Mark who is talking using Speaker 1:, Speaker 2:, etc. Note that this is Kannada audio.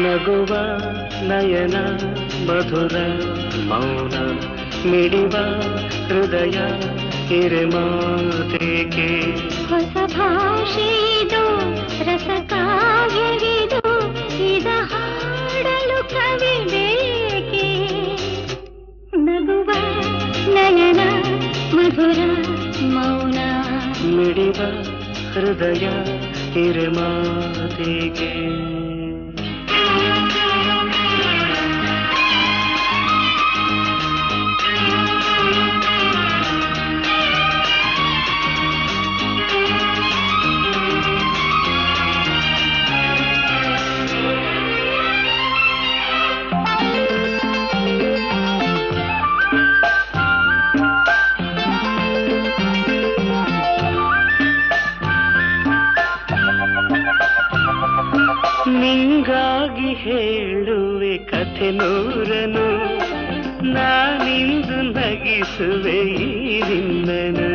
Speaker 1: ನಗುವ ನಯನ ಮಧುರ ಮೌನ ಮಿಡಿವ ಹೃದಯ ಹಿರಿಮಾತೇಕೆ
Speaker 2: ಹೊಸ ಭಾಷೆಯಿದು ರಸ ಕಾವ್ಯವಿದು ಇದ ಹಾಡಲು ಕವಿ ಬೇಕೆ ನಗುವ ನಯನ ಮಧುರ ಮೌನ
Speaker 1: ಮಿಡಿವ ಹೃದಯ ಹಿರಿಮಾತೇಕೆ ನಿಂಗಾಗಿ ಹೇಳುವೆ ಕಥೆ ನೂರನು ನಾನಿಂದು ನಗಿಸುವೆ ಈ ನಿನ್ನನು